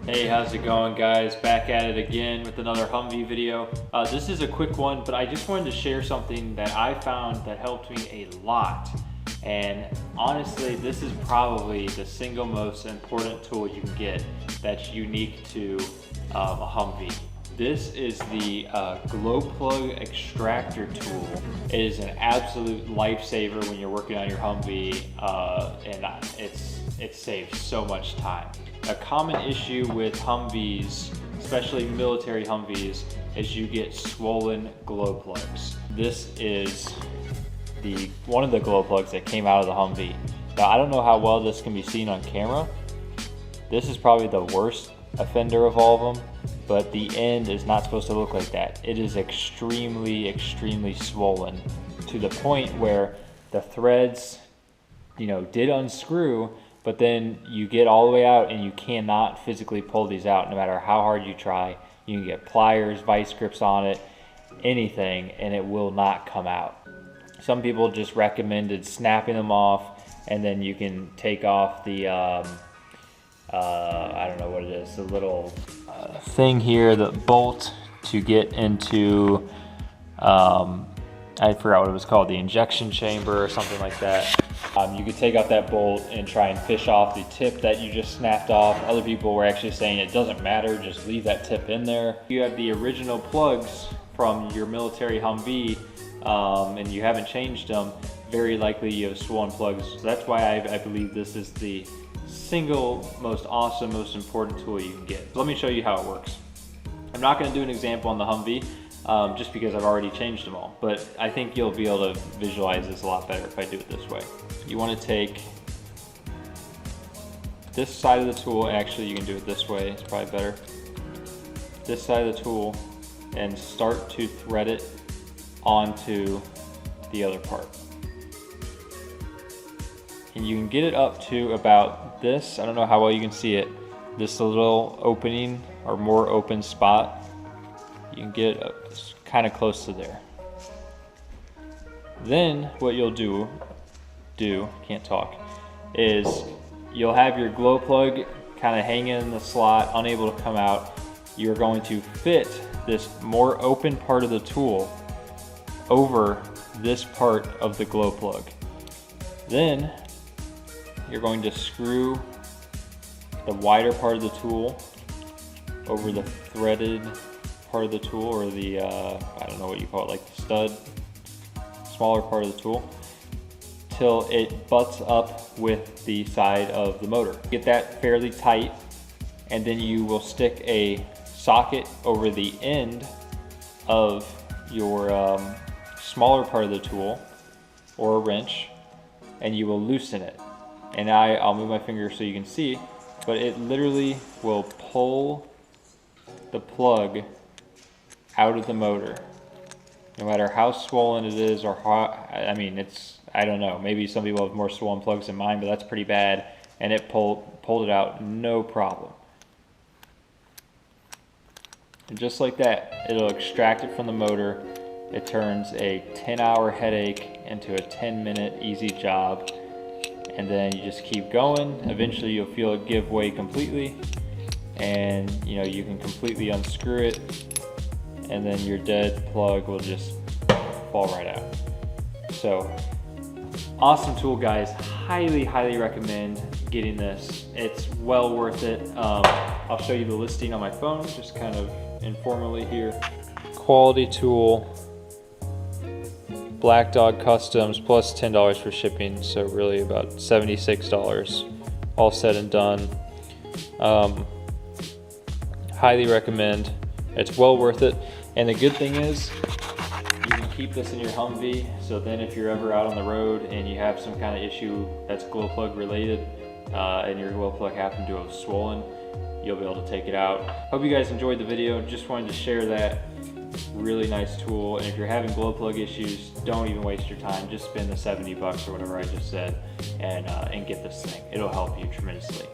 Hey, how's it going, guys? Back at it again with another Humvee video. This is a quick one, but I just wanted to share something that I found that helped me a lot. And honestly, this is probably the single most important tool you can get that's unique to a Humvee. This is the glow plug extractor tool. It is an absolute lifesaver when you're working on your Humvee, and it saves so much time. A common issue with Humvees, especially military Humvees, is you get swollen glow plugs. This is one of the glow plugs that came out of the Humvee. Now, I don't know how well this can be seen on camera. This is probably the worst offender of all of them, but the end is not supposed to look like that. It is extremely, extremely swollen to the point where the threads, did unscrew, but then you get all the way out and you cannot physically pull these out no matter how hard you try. You can get pliers, vice grips on it, anything, and it will not come out. Some people just recommended snapping them off, and then you can take off the, I don't know what it is, the little thing here, the bolt to get into, I forgot what it was called, the injection chamber or something like that. You could take out that bolt and try and fish off the tip that you just snapped off. Other people were actually saying it doesn't matter, just leave that tip in there. If you have the original plugs from your military Humvee and you haven't changed them, very likely you have swollen plugs. So that's why I believe this is the single most awesome, most important tool you can get. So let me show you how it works. I'm not going to do an example on the Humvee just because I've already changed them all, but I think you'll be able to visualize this a lot better if I do it this way. You want to take this side of the tool, actually you can do it this way, it's probably better. This side of the tool and start to thread it onto the other part. And you can get it up to about this, I don't know how well you can see it, this little opening or more open spot. You can get it kind of close to there. Then what you'll do, can't talk, is you'll have your glow plug kind of hanging in the slot, unable to come out. You're going to fit this more open part of the tool over this part of the glow plug. Then you're going to screw the wider part of the tool over the threaded part of the tool, or the, I don't know what you call it, like the stud, smaller part of the tool, till it butts up with the side of the motor. Get that fairly tight, and then you will stick a socket over the end of your smaller part of the tool, or a wrench, and you will loosen it. And I'll move my finger so you can see, but it literally will pull the plug out of the motor. No matter how swollen it is, or how, I don't know, maybe some people have more swollen plugs than mine, but that's pretty bad, and it pulled it out no problem. And just like that, it'll extract it from the motor. It turns a 10-hour headache into a 10-minute easy job. And then you just keep going. Eventually you'll feel it give way completely, and you can completely unscrew it, and then your dead plug will just fall right out. So awesome tool, guys. Highly, highly recommend getting this. It's well worth it. I'll show you the listing on my phone, just kind of informally here. Quality tool, Black Dog Customs, plus $10 for shipping, so really about $76 all said and done. Highly recommend. It's well worth it, and the good thing is you can keep this in your Humvee, so then if you're ever out on the road and you have some kind of issue that's glow plug related, and your glow plug happened to have swollen, you'll be able to take it out. Hope you guys enjoyed the video. Just wanted to share that. Really nice tool, and if you're having glow plug issues, don't even waste your time. Just spend the 70 bucks or whatever I just said, and get this thing. It'll help you tremendously.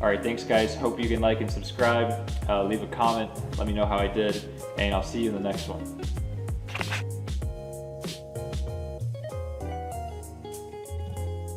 All right, thanks guys. Hope you can like and subscribe. Leave a comment, let me know how I did, and I'll see you in the next one.